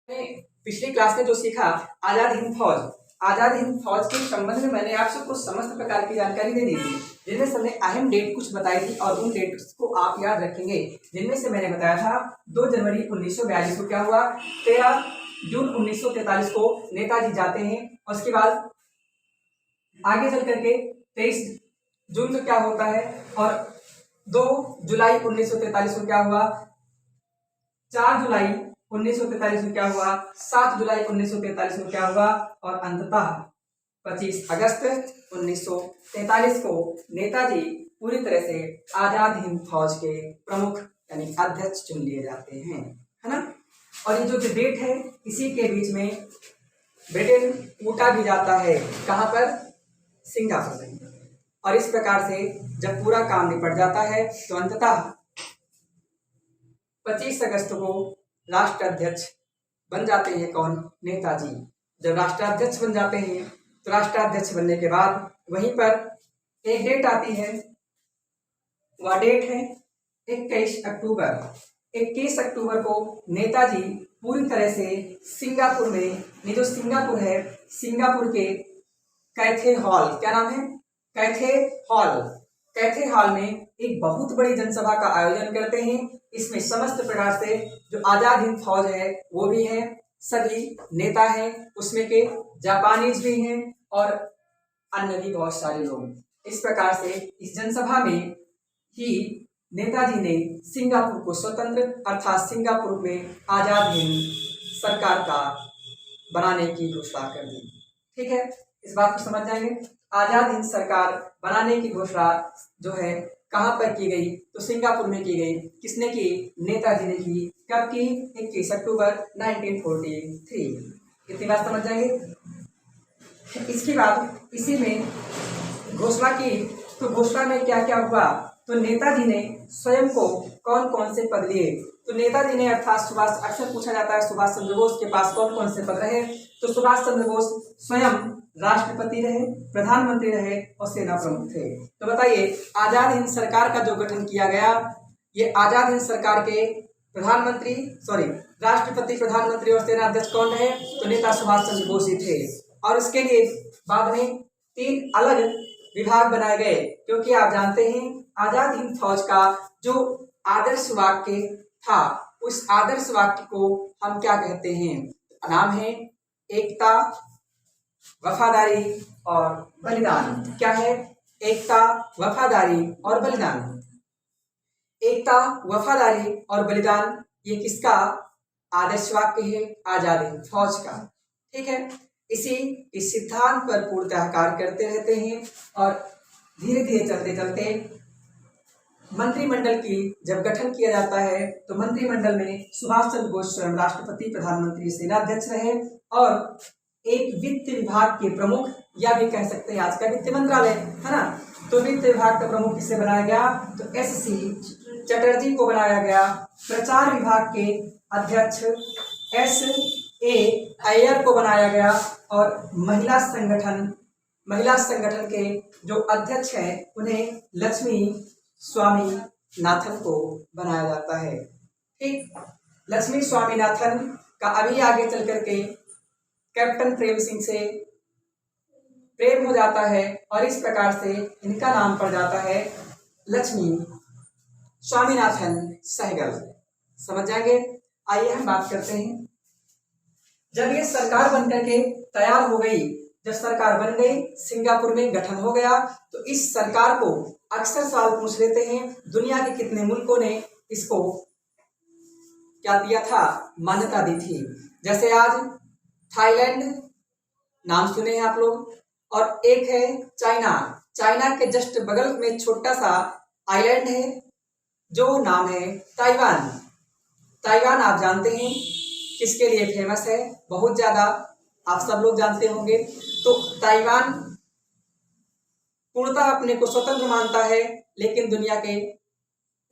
पिछली क्लास में जो सीखा आजाद हिंद फौज, आजाद हिंद फौज के संबंध में मैंने आप सबको समस्त प्रकार की जानकारी दे दी थी, जिनमें सबने अहम डेट कुछ बताई थी और उन डेट्स को आप याद रखेंगे। जिनमें से मैंने बताया था 2 जनवरी 1942 को क्या हुआ, 13 जून 1943 को नेताजी जाते हैं, और उसके बाद आगे चल करके 23 जून को क्या होता है, और 2 जुलाई 1943 को क्या हुआ, 4 जुलाई 1943 में क्या हुआ, 7 जुलाई 1943 में क्या हुआ, और अंततः 25 अगस्त 1943 को नेताजी पूरी तरह से आजाद हिंद फौज के प्रमुख यानी अध्यक्ष चुन लिए जाते हैं, है ना। और ये जो डेट है, इसी के बीच में ब्रिटेन कूटा भी जाता है, कहाँ पर, सिंगापुर में। और इस प्रकार से जब पूरा काम निपट जाता है तो अंततः 25 अगस्त को राष्ट्राध्यक्ष बन जाते हैं, कौन, नेताजी। जब राष्ट्राध्यक्ष बन जाते हैं तो राष्ट्राध्यक्ष बनने के बाद वहीं पर एक डेट आती है, वह डेट है 21 अक्टूबर। 21 अक्टूबर को नेताजी पूरी तरह से सिंगापुर में, ये जो सिंगापुर है, सिंगापुर के कैथे हॉल, क्या नाम है, कैथे हॉल, कैथे हॉल में एक बहुत बड़ी जनसभा का आयोजन करते हैं। इसमें समस्त प्रकार से जो आजाद हिंद फौज है वो भी है, सभी नेता हैं, उसमें के जापानीज भी हैं और अन्य भी बहुत सारे लोग। इस प्रकार से इस जनसभा में ही नेताजी ने सिंगापुर को स्वतंत्र अर्थात सिंगापुर में आजाद हिंद सरकार का बनाने की घोषणा कर दी। ठीक है, इस बात को समझ जाएंगे। आजाद हिंद सरकार बनाने की घोषणा जो है कहाँ पर की गई, तो सिंगापुर में की गई। किसने की, नेताजी ने की। कब की, 21 अक्टूबर 1943। इतनी बात समझ जाएंगे। इसके बाद इसी में घोषणा की, तो घोषणा में क्या क्या हुआ, तो नेताजी ने स्वयं को कौन कौन से पद लिए, तो नेताजी ने अर्थात सुभाष, अक्सर पूछा जाता है सुभाष चंद्र बोस के पास कौन कौन से पद रहे, तो सुभाष चंद्र बोस स्वयं राष्ट्रपति रहे, प्रधानमंत्री रहे और सेना प्रमुख थे। तो बताइए, आजाद हिंद सरकार का जो गठन किया गया, ये आजाद हिंद सरकार के प्रधानमंत्री, राष्ट्रपति, प्रधानमंत्री और सेना अध्यक्ष कौन रहे, तो नेता सुभाष चंद्र बोस ही थे। और उसके लिए बाद में 3 अलग विभाग बनाए गए, क्योंकि आप जानते हैं आजाद हिंद फौज का जो आदर्श वाक्य था, उस आदर्श वाक्य को हम क्या कहते हैं, नाम है एकता, वफादारी और बलिदान। क्या है, एकता, वफादारी और बलिदान। एकता, वफादारी और बलिदान, ये किसका आदर्श वाक्य है, आजाद हिंद फौज का। ठीक है, इस सिद्धांत पर पूर्णतः कार्य करते रहते हैं और धीरे धीरे चलते चलते मंत्रिमंडल की जब गठन किया जाता है तो मंत्रिमंडल में सुभाष चंद्र बोस स्वयं राष्ट्रपति, प्रधानमंत्री, सेना अध्यक्ष रहे, और एक वित्त विभाग के प्रमुख, या भी कह सकते हैं आज का वित्त मंत्रालय, है ना। तो वित्त विभाग का प्रमुख किसे बनाया गया, तो SC चटर्जी को बनाया गया। प्रचार विभाग के अध्यक्ष SA अय्यर को बनाया गया, और महिला संगठन के जो अध्यक्ष हैं उन्हें लक्ष्मी स्वामीनाथन को बनाया जाता है। ठीक, लक्ष्मी स्वामीनाथन का अभी आगे चल करके कैप्टन प्रेम सिंह से प्रेम हो जाता है, और इस प्रकार से इनका नाम पड़ जाता है लक्ष्मी स्वामीनाथन सहगल। समझ जाएंगे। आइए हम बात करते हैं, जब ये सरकार बनकर के तैयार हो गई, जब सरकार बन गई, सिंगापुर में गठन हो गया, तो इस सरकार को अक्सर सवाल पूछ लेते हैं, दुनिया के कितने मुल्कों ने इसको क्या दिया था, मान्यता दी थी। जैसे आज थाईलैंड नाम सुने हैं आप लोग, और एक है चाइना के जस्ट बगल में छोटा सा आइलैंड है जो नाम है ताइवान। ताइवान आप जानते हैं किसके लिए फेमस है, बहुत ज्यादा, आप सब लोग जानते होंगे। तो ताइवान पूर्णतः अपने को स्वतंत्र मानता है, लेकिन दुनिया के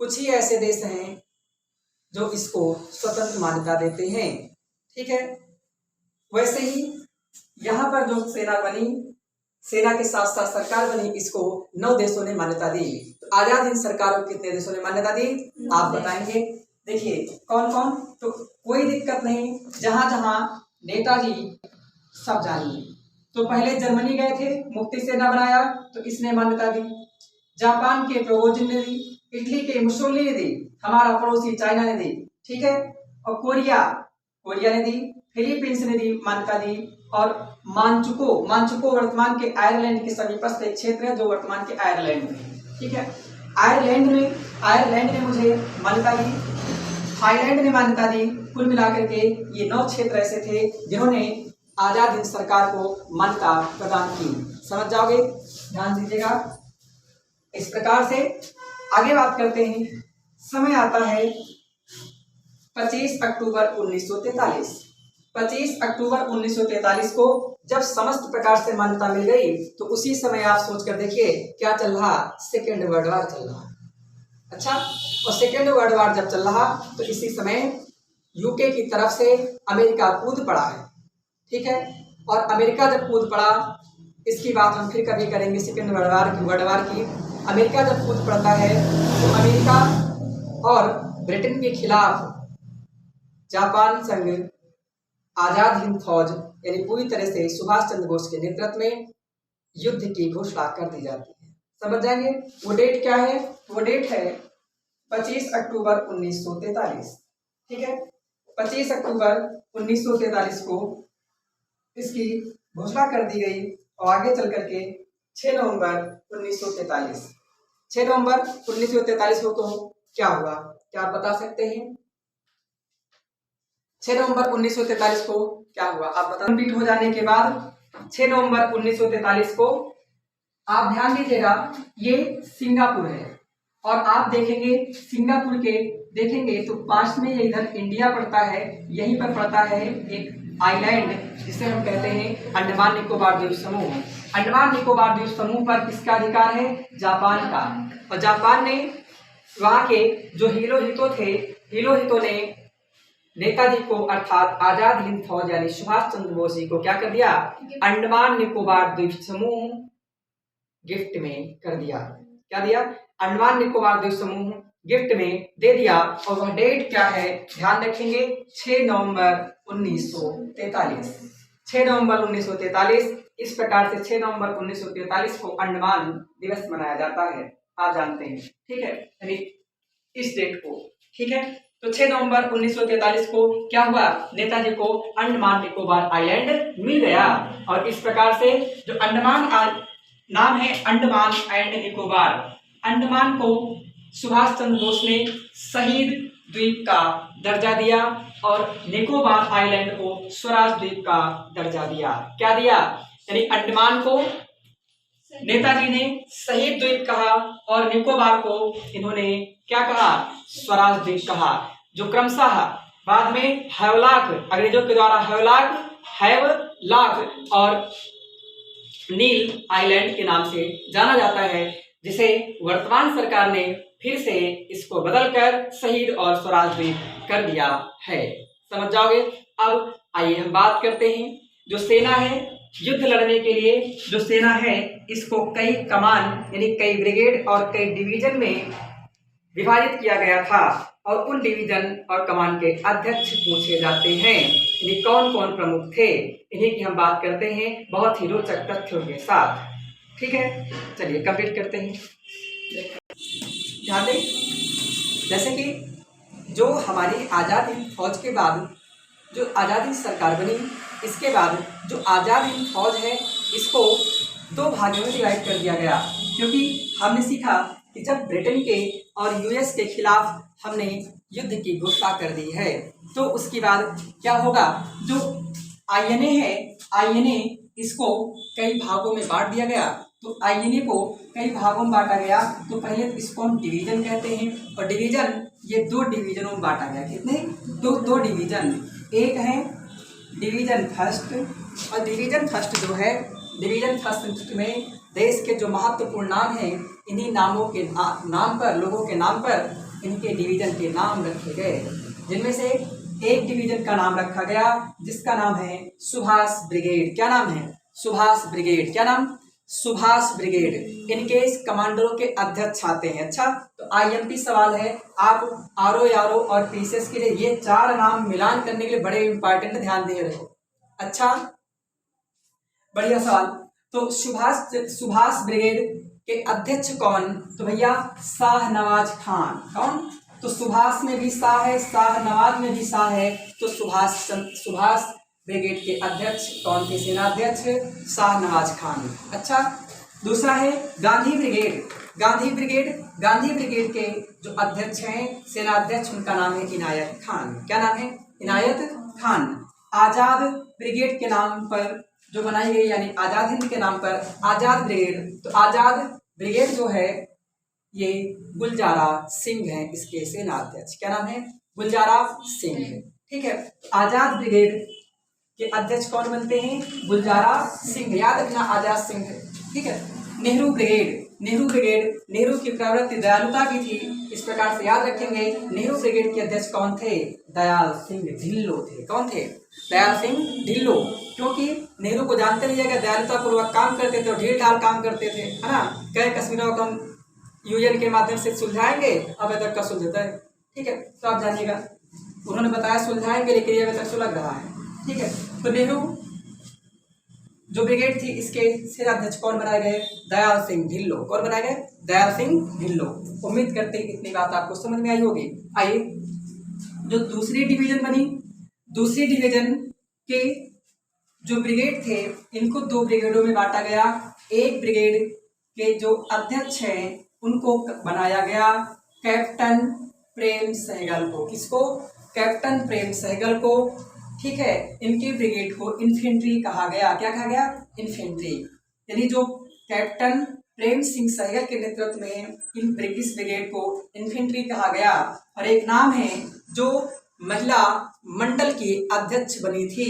कुछ ही ऐसे देश हैं जो इसको स्वतंत्र मान्यता देते हैं। ठीक है, वैसे ही यहाँ पर जो सेना बनी, सेना के साथ साथ सरकार बनी, इसको 9 देशों ने मान्यता दी। तो आजाद हिंद सरकार को कितने देशों ने मान्यता दी, आप बताएंगे। देखिए कौन कौन, तो कोई दिक्कत नहीं, जहां जहां नेताजी सब जानिए। तो पहले जर्मनी गए थे, मुक्ति सेना बनाया तो इसने मान्यता दी। जापान के प्रिगोजिन ने दी, इटली के मुसोलिनी ने दी, हमारा पड़ोसी चाइना ने दी, ठीक है। और कोरिया कोरिया ने दी, फिलीपींस ने दी, मान्यता दी। और मांचुको वर्तमान के आयरलैंड के समीपस्थ एक क्षेत्र है जो वर्तमान के आयरलैंड में, ठीक है। आयरलैंड ने मुझे मान्यता दी, थाईलैंड ने मान्यता दी। कुल मिलाकर के ये 9 क्षेत्र ऐसे थे जिन्होंने आजाद हिंद सरकार को मान्यता प्रदान की। समझ जाओगे, ध्यान दीजिएगा। इस प्रकार से आगे बात करते हैं। समय आता है 25 अक्टूबर 1943। 25 अक्टूबर 1943 को जब समस्त प्रकार से मान्यता मिल गई तो उसी समय आप सोचकर देखिए क्या चल रहा, सेकेंड वर्ल्ड वॉर चल रहा। अच्छा, और सेकेंड वर्ल्ड वॉर जब चल रहा तो इसी समय यूके की तरफ से अमेरिका कूद पड़ा है, ठीक है। और अमेरिका जब कूद पड़ा, इसकी बात हम फिर कभी करेंगे सेकेंड वर्ल्ड वॉर की। अमेरिका जब कूद पड़ता है तो अमेरिका और ब्रिटेन के खिलाफ जापान संघ आजाद हिंद फौज यानी पूरी तरह से सुभाष चंद्र बोस के नेतृत्व में युद्ध की घोषणा कर दी जाती है। समझ जाएंगे। वो डेट क्या है, वो डेट है 25 अक्टूबर 1943, ठीक है। 25 अक्टूबर 1943 को इसकी घोषणा कर दी गई। और आगे चल करके 6 नवंबर 1943 6 नवंबर 1943 को तो क्या हुआ, क्या आप बता सकते हैं? 6 नवंबर 1943 को क्या हुआ आप बता। कंप्लीट हो जाने के बाद 6 नवंबर 1943 को आप ध्यान दीजिएगा, ये सिंगापुर है। और आप देखेंगे सिंगापुर के देखेंगे तो पास में इधर इंडिया पड़ता है, यहीं पर पड़ता है एक आइलैंड जिसे हम कहते हैं अंडमान निकोबार द्वीप समूह। अंडमान निकोबार द्वीप समूह पर किसका अधिकार है? जापान का। और जापान ने वहाँ के जो हिरोहितो ने नेताजी को अर्थात आजाद हिंद फौज यानी सुभाष चंद्र बोस जी को क्या कर दिया? अंडमान निकोबार द्वीप समूह गिफ्ट में कर दिया। क्या दिया? अंडमान निकोबार द्वीप समूह गिफ्ट में दे दिया। और वह डेट क्या है ध्यान रखेंगे, 6 नवंबर 1943। 6 नवंबर 1943। इस प्रकार से 6 नवंबर 1943 को अंडमान दिवस मनाया जाता है, आप जानते हैं, ठीक है, यानी इस डेट को, ठीक है। तो 6 नवंबर 1943 को क्या हुआ? नेताजी को अंडमान निकोबार आइलैंड मिल गया। और इस प्रकार से जो अंडमान नाम है अंडमान एंड निकोबार, अंडमान को सुभाष चंद्र बोस ने शहीद द्वीप का दर्जा दिया और निकोबार आइलैंड को स्वराज द्वीप का दर्जा दिया। क्या दिया? यानी अंडमान को नेताजी ने शहीद द्वीप कहा और निकोबार को इन्होंने क्या कहा? स्वराज द्वीप कहा, जो क्रमशः बाद में हैवलॉक, अंग्रेजों के द्वारा हैवलॉक और नील आइलैंड के नाम से जाना जाता है, जिसे वर्तमान सरकार ने फिर से इसको बदलकर शहीद और स्वराज द्वीप कर दिया है। समझ जाओगे। अब आइए हम बात करते हैं, जो सेना है युद्ध लड़ने के लिए जो सेना है इसको कई कमान यानी कई ब्रिगेड और कई डिवीजन में विभाजित किया गया था। और उन डिवीजन और कमान के अध्यक्ष पूछे जाते हैं। इन्हें कौन कौन प्रमुख थे, इन्हीं की हम बात करते हैं बहुत ही रोचक तथ्यों के साथ, ठीक है। चलिए कंप्लीट करते हैं। ध्यान दें, जैसे कि जो हमारी आज़ाद हिंद फौज के बाद जो आज़ादी सरकार बनी, इसके बाद जो आज़ाद हिंद फौज है इसको 2 भागों में डिवाइड कर दिया गया। क्योंकि हमने सीखा कि जब ब्रिटेन के और यूएस के खिलाफ हमने युद्ध की घोषणा कर दी है तो उसके बाद क्या होगा, जो आईएनए है, आईएनए इसको कई भागों में बांट दिया गया। तो आईएनए को कई भागों में बांटा गया, तो पहले तो इसको हम डिवीजन कहते हैं। और डिवीजन ये 2 डिवीजनों में बांटा गया। कितने? 2 डिवीजन। एक है डिवीजन फर्स्ट, और डिवीजन फर्स्ट जो है, डिवीजन फर्स्ट में देश के जो महत्वपूर्ण नाम हैं, इन्हीं नामों के नाम पर, लोगों के नाम पर इनके डिवीजन के नाम रखे गए, जिनमें से एक डिवीजन का नाम रखा गया जिसका नाम है सुभाष ब्रिगेड। क्या नाम है? सुभाष ब्रिगेड। क्या नाम? सुभाष ब्रिगेड, इनके इस कमांडरों के अध्यक्ष आते हैं। अच्छा, तो आईएमपी सवाल है, आप आरओ यारो और पीसीएस के लिए ये 4 नाम मिलान करने के लिए बड़े इंपॉर्टेंट, ध्यान दे रहे हो। अच्छा, बढ़िया सवाल। तो सुभाष ब्रिगेड के अध्यक्ष कौन? तो भैया शाहनवाज खान। कौन? तो सुभाष में भी शाह है, शाहनवाज में भी शाह है, तो सुभाष ब्रिगेड के अध्यक्ष कौन थे? सेनाध्यक्ष शाहनवाज खान। अच्छा, दूसरा है गांधी ब्रिगेड। गांधी ब्रिगेड के जो अध्यक्ष हैं, सेनाध्यक्ष, उनका नाम है इनायत खान। क्या नाम है? इनायत खान। आजाद ब्रिगेड के नाम पर जो बनाई गई, यानी आजाद हिंद के नाम पर आजाद ब्रिगेड, तो आजाद ब्रिगेड जो है ये गुलजारा सिंह है इसके सेनाध्यक्ष। क्या नाम है? गुलजारा सिंह। ठीक है, आजाद ब्रिगेड के अध्यक्ष कौन बनते हैं? गुलजारा सिंह। याद रखना, आजाद सिंह। ठीक है, नेहरू ब्रिगेड। नेहरू की प्रवृत्ति दयालुता की थी, इस प्रकार से याद रखेंगे। नेहरू ब्रिगेड के अध्यक्ष कौन थे? दयाल सिंह ढिल्लो थे। कौन थे? दयाल सिंह ढिल्लो। क्योंकि नेहरू को जानते रहिएगा, दयालुता पूर्वक काम करते थे और ढील ढाल काम करते थे, है ना। कई कश्मीरों को हम यूएन के माध्यम से सुलझाएंगे, अब तक का सुलझता है। ठीक है, तो आप जानिएगा, उन्होंने बताया सुलझाएंगे, लेकिन ये अभी तक सुलझ रहा है। ठीक है, तो नेहरू जो ब्रिगेड थी, इसके सेनाध्यक्ष कौन बनाए गए? दयाल सिंह ढिल्लो। कौन बनाए गए? दयाल सिंह ढिल्लो। उम्मीद करते हैं इतनी बात आपको समझ में आई होगी। आइए, जो दूसरी डिवीजन बनी, दूसरी डिवीजन के जो ब्रिगेड थे, इनको 2 ब्रिगेडों में बांटा गया। एक ब्रिगेड के जो अध्यक्ष हैं उनको बनाया गया कैप्टन प्रेम सहगल को। किसको? कैप्टन प्रेम सहगल को। ठीक है, इनकी ब्रिगेड को इन्फेंट्री कहा गया। क्या कहा गया? इन्फेंट्री। यानी जो कैप्टन प्रेम सिंह सहगल के नेतृत्व में इन ब्रिटिश ब्रिगेड को इन्फेंट्री कहा गया। और एक नाम है जो महिला मंडल की अध्यक्ष बनी थी,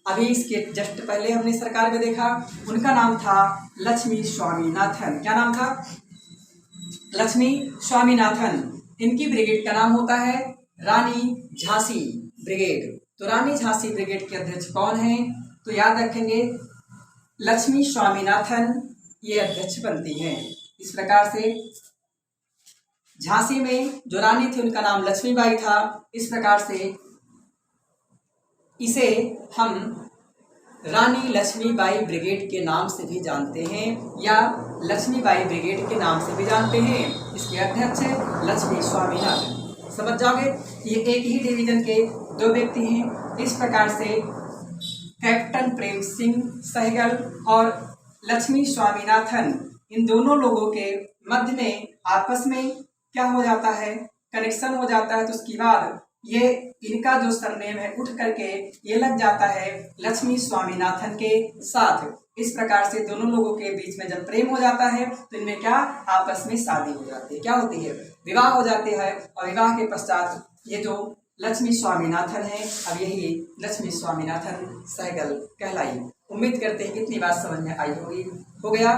अभी इसके जस्ट पहले हमने सरकार में देखा, उनका नाम था लक्ष्मी स्वामीनाथन। क्या नाम था? लक्ष्मी स्वामीनाथन। इनकी ब्रिगेड का नाम होता है रानी झांसी ब्रिगेड। तो रानी झांसी ब्रिगेड के अध्यक्ष कौन हैं? तो याद रखेंगे, लक्ष्मी स्वामीनाथन ये अध्यक्ष बनती हैं। इस प्रकार से झांसी में जो रानी थी उनका नाम लक्ष्मीबाई था। इस प्रकार से इसे हम रानी लक्ष्मीबाई ब्रिगेड के नाम से भी जानते हैं, या लक्ष्मीबाई ब्रिगेड के नाम से भी जानते हैं। इसके अध्यक्ष लक्ष्मी स्वामीनाथन। समझ जाओगे, ये एक ही डिवीजन के 2 व्यक्ति हैं। इस प्रकार से कैप्टन प्रेम सिंह सहगल और लक्ष्मी स्वामीनाथन, इन दोनों लोगों के मध्य में आपस में क्या हो जाता है? कनेक्शन हो जाता है। तो उसके बाद ये इनका जो सरनेम है उठ करके ये लग जाता है लक्ष्मी स्वामीनाथन के साथ। इस प्रकार से दोनों लोगों के बीच में जब प्रेम हो जाता है तो इनमें क्या? आपस में शादी हो जाती है। क्या होती है? विवाह हो जाती है। और विवाह के पश्चात ये जो लक्ष्मी स्वामीनाथन है, अब यही लक्ष्मी स्वामीनाथन सहगल कहलाई। उम्मीद करते हैं कितनी बात समझ में आई होगी। हो गया,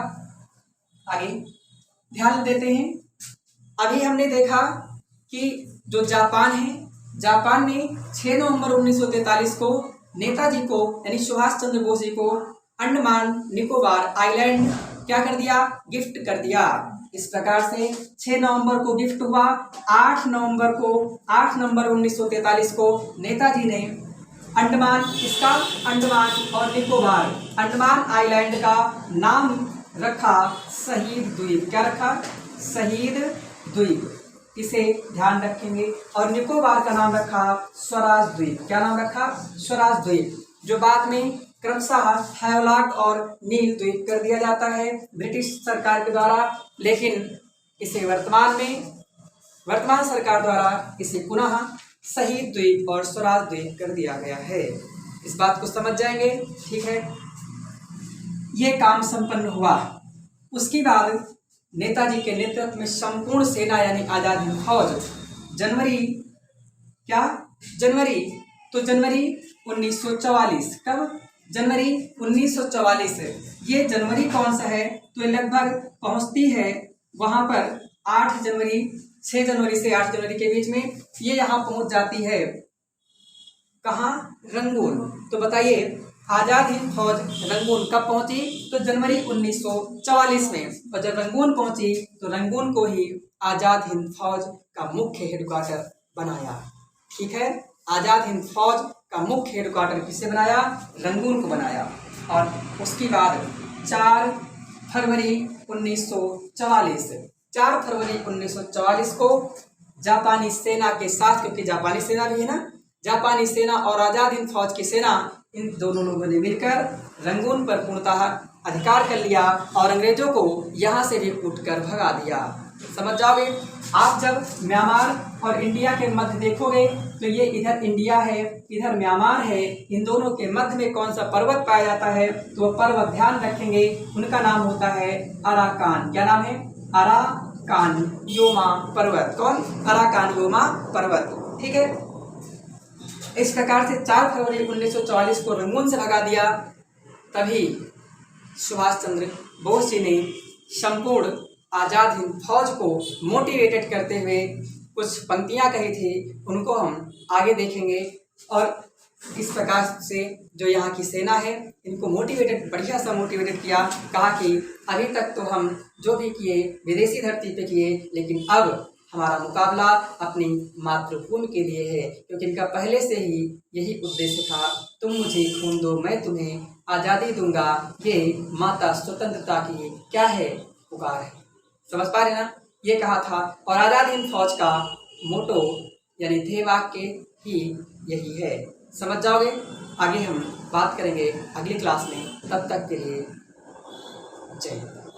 आगे ध्यान देते हैं। अभी हमने देखा कि जो जापान है, जापान ने 6 नवंबर 1943 को नेताजी को यानी सुभाष चंद्र बोस जी को अंडमान निकोबार आइलैंड क्या कर दिया? गिफ्ट कर दिया। इस प्रकार से 6 नवंबर को गिफ्ट हुआ। 8 नवंबर 1943 को नेताजी ने अंडमान, इसका अंडमान और निकोबार, अंडमान आइलैंड का नाम रखा शहीद द्वीप। क्या रखा? शहीद द्वीप। इसे ध्यान रखेंगे। और निकोबार का नाम रखा स्वराज द्वीप। क्या नाम रखा? स्वराज द्वीप, जो बाद में क्रमशः हैवलॉक और नील द्वीप कर दिया जाता है ब्रिटिश सरकार के द्वारा, लेकिन इसे वर्तमान सरकार द्वारा इसे पुनः शहीद द्वीप और स्वराज द्वीप कर दिया गया है। इस बात को समझ जाएंगे। ठीक है, ये काम संपन्न हुआ। उसके बाद नेताजी के नेतृत्व में संपूर्ण सेना यानी आजाद हिंद फौज जनवरी 1944, कब? जनवरी 1944। ये जनवरी कौन सा है? तो लगभग पहुंचती है वहां पर 6 जनवरी से 8 जनवरी के बीच में ये यहाँ पहुंच जाती है। कहाँ? रंगून। तो बताइए आज़ाद हिंद फौज रंगून कब पहुंची? तो जनवरी 1944 में। और जब रंगून पहुंची तो रंगून को ही आज़ाद हिंद फौज का मुख्य हेडक्वार्टर बनाया। ठीक है, आज़ाद हिंद फौज का मुख्य हेडक्वार्टर किसे बनाया? रंगून को बनाया। और उसके बाद 4 फरवरी 1944 4 फरवरी 1944 को जापानी सेना के साथ, क्योंकि जापानी सेना भी है ना, जापानी सेना और आज़ाद हिंद फौज की सेना, इन दोनों लोगों ने मिलकर रंगून पर पूर्णतः अधिकार कर लिया और अंग्रेजों को यहाँ से भी कूटकर भगा दिया। समझ जाओगे। आप जब म्यांमार और इंडिया के मध्य देखोगे तो ये इधर इंडिया है, इधर म्यांमार है, इन दोनों के मध्य में कौन सा पर्वत पाया जाता है? तो वह पर्वत ध्यान रखेंगे, उनका नाम होता है अराकान। क्या नाम है? अराकान योमा पर्वत। कौन? अराकान योमा पर्वत। ठीक है, इस प्रकार से 4 फरवरी 1944 को रंगून से भगा दिया। तभी सुभाष चंद्र बोस जी ने संपूर्ण आज़ाद हिंद फौज को मोटिवेटेड करते हुए कुछ पंक्तियां कही थी, उनको हम आगे देखेंगे। और इस प्रकार से जो यहाँ की सेना है, इनको मोटिवेटेड, बढ़िया सा मोटिवेटेड किया। कहा कि अभी तक तो हम जो भी किए विदेशी धरती पे किए, लेकिन अब हमारा मुकाबला अपनी मातृभूमि के लिए है, क्योंकि इनका पहले से ही यही उद्देश्य था, तुम मुझे खून दो मैं तुम्हें आज़ादी दूंगा। ये माता स्वतंत्रता की क्या है? पुकार है। समझ पा रहे ना? ये कहा था। और आज़ाद हिंद फौज का मोटो यानी ध्येय वाक्य ही यही है। समझ जाओगे। आगे हम बात करेंगे अगली क्लास में। तब तक के लिए जय हिंद।